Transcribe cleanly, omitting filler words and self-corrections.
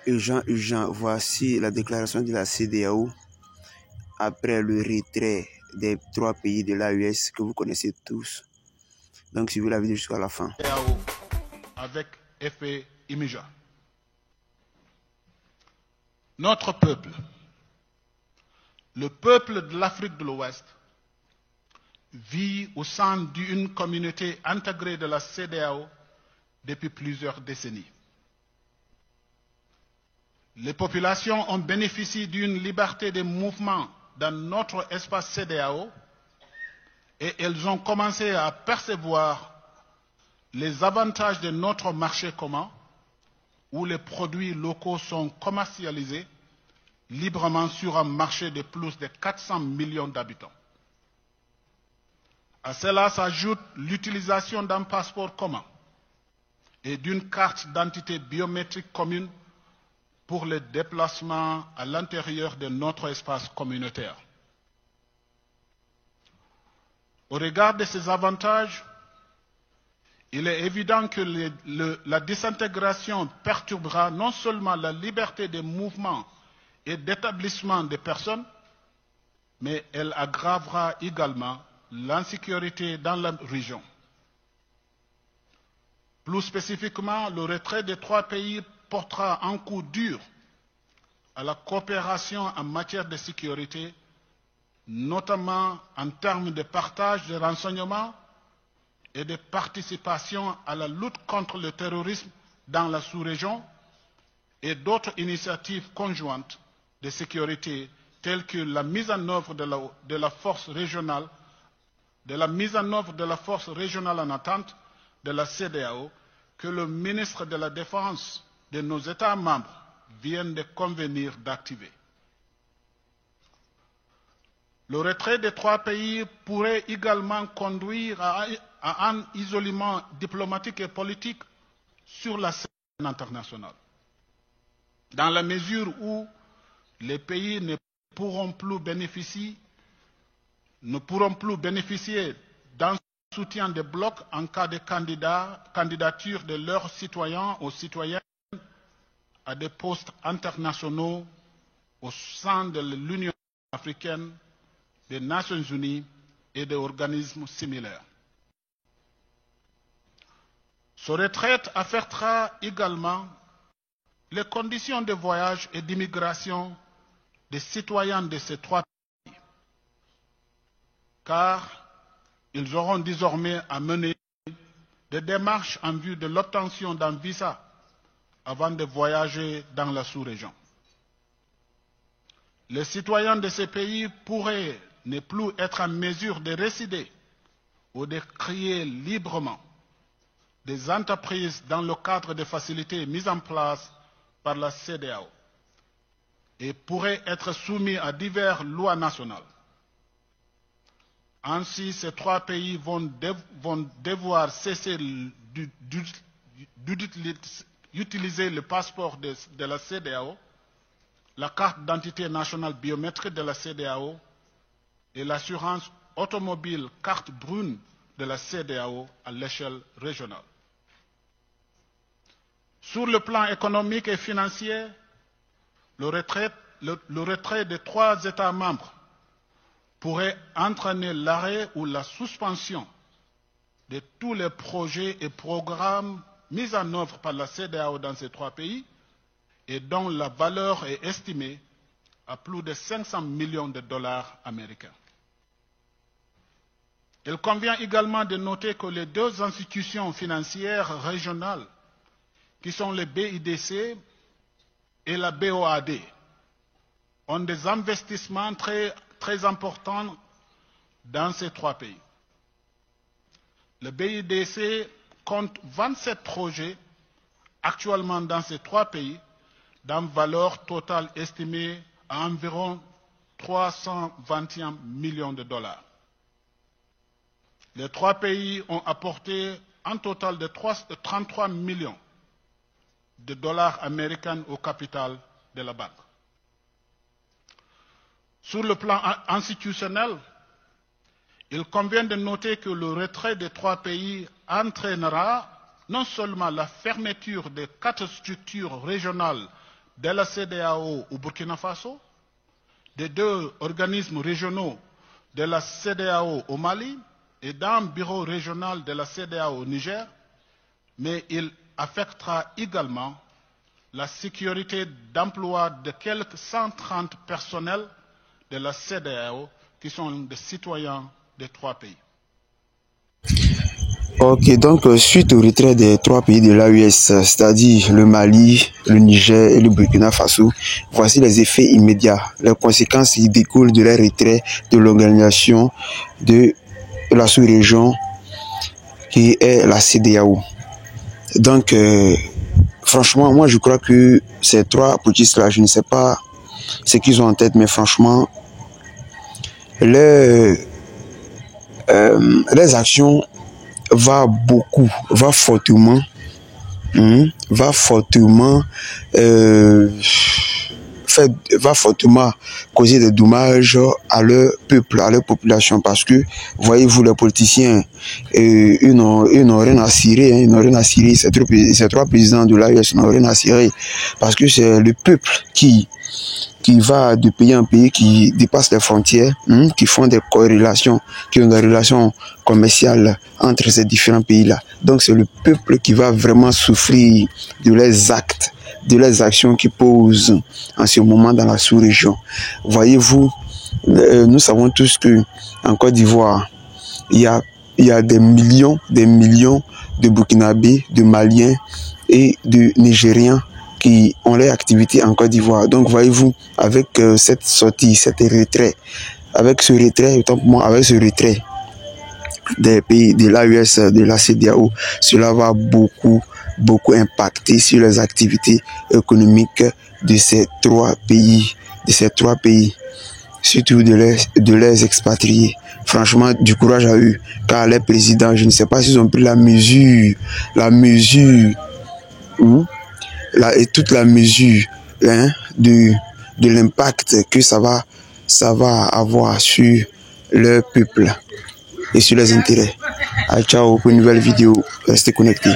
Urgent, voici la déclaration de la CEDEAO après le retrait des 3 pays de l'AES que vous connaissez tous. Donc, suivez la vidéo jusqu'à la fin. Avec effet immédiat. Notre peuple, le peuple de l'Afrique de l'Ouest, vit au sein d'une communauté intégrée de la CEDEAO depuis plusieurs décennies. Les populations ont bénéficié d'une liberté de mouvement dans notre espace CEDEAO et elles ont commencé à percevoir les avantages de notre marché commun où les produits locaux sont commercialisés librement sur un marché de plus de 400 millions d'habitants. À cela s'ajoute l'utilisation d'un passeport commun et d'une carte d'identité biométrique commune pour les déplacements à l'intérieur de notre espace communautaire. Au regard de ces avantages, il est évident que la désintégration perturbera non seulement la liberté de mouvement et d'établissement des personnes, mais elle aggravera également l'insécurité dans la région. Plus spécifiquement, le retrait des 3 pays portera un coup dur à la coopération en matière de sécurité, notamment en termes de partage de renseignements et de participation à la lutte contre le terrorisme dans la sous-région et d'autres initiatives conjointes de sécurité telles que la mise en œuvre de la force régionale en attente de la CEDEAO que le ministre de la Défense de nos États membres vient de convenir d'activer. Le retrait des 3 pays pourrait également conduire à un isolement diplomatique et politique sur la scène internationale, dans la mesure où les pays ne pourront plus bénéficier d'un soutien des blocs en cas de candidature de leurs citoyens ou citoyennes à des postes internationaux au sein de l'Union africaine, des Nations unies et des organismes similaires. Ce retrait affectera également les conditions de voyage et d'immigration des citoyens de ces 3 pays, car ils auront désormais à mener des démarches en vue de l'obtention d'un visa avant de voyager dans la sous-région. Les citoyens de ces pays pourraient ne plus être en mesure de résider ou de créer librement des entreprises dans le cadre des facilités mises en place par la CEDEAO et pourraient être soumis à diverses lois nationales. Ainsi, ces 3 pays vont devoir cesser d'utiliser le passeport de la CEDEAO, la carte d'identité nationale biométrique de la CEDEAO et l'assurance automobile carte brune de la CEDEAO à l'échelle régionale. Sur le plan économique et financier, le retrait des 3 États membres pourrait entraîner l'arrêt ou la suspension de tous les projets et programmes mis en œuvre par la CEDEAO dans ces 3 pays et dont la valeur est estimée à plus de 500 millions de dollars américains. Il convient également de noter que les 2 institutions financières régionales, qui sont le BIDC et la BOAD, ont des investissements très importants dans ces 3 pays. Le BIDC compte 27 projets actuellement dans ces 3 pays, d'une valeur totale estimée à environ 321 millions de dollars. Les 3 pays ont apporté un total de 33 millions de dollars américains au capital de la banque. Sur le plan institutionnel, il convient de noter que le retrait des 3 pays entraînera non seulement la fermeture de 4 structures régionales de la CEDEAO au Burkina Faso, des 2 organismes régionaux de la CEDEAO au Mali et d'un bureau régional de la CEDEAO au Niger, mais il affectera également la sécurité d'emploi de quelques 130 personnels de la CEDEAO qui sont des citoyens des 3 pays. Ok, donc suite au retrait des 3 pays de l'AES, c'est-à-dire le Mali, le Niger et le Burkina Faso, voici les effets immédiats. Les conséquences qui découlent de leur retrait de l'organisation de la sous-région qui est la CEDEAO. Donc, franchement, moi je crois que ces 3 petits-là, je ne sais pas ce qu'ils ont en tête, mais franchement, les actions va fortement causer des dommages à leur peuple, à leur population, parce que voyez-vous, les politiciens, ils n'ont rien à cirer, ils n'ont rien à cirer. Ces 3 présidents de l'AES n'ont rien à cirer, parce que c'est le peuple qui va de pays en pays, qui dépasse les frontières, qui font des corrélations, qui ont des relations commerciales entre ces différents pays-là. Donc c'est le peuple qui va vraiment souffrir de leurs actes, de leurs actions qui posent en ce moment dans la sous-région. Voyez-vous, nous savons tous que en Côte d'Ivoire, il y a des millions de Burkinabés, de Maliens et de Nigériens qui ont leur activité en Côte d'Ivoire. Donc voyez-vous, avec cette sortie, avec ce retrait des pays de l'AES, de la CEDEAO, cela va beaucoup impacter sur les activités économiques de ces 3 pays, surtout de les expatriés. Franchement, du courage à eux, car les présidents, je ne sais pas s'ils ont pris et toute la mesure de l'impact que ça va avoir sur leur peuple et sur les intérêts. Ciao pour une nouvelle vidéo, restez connectés.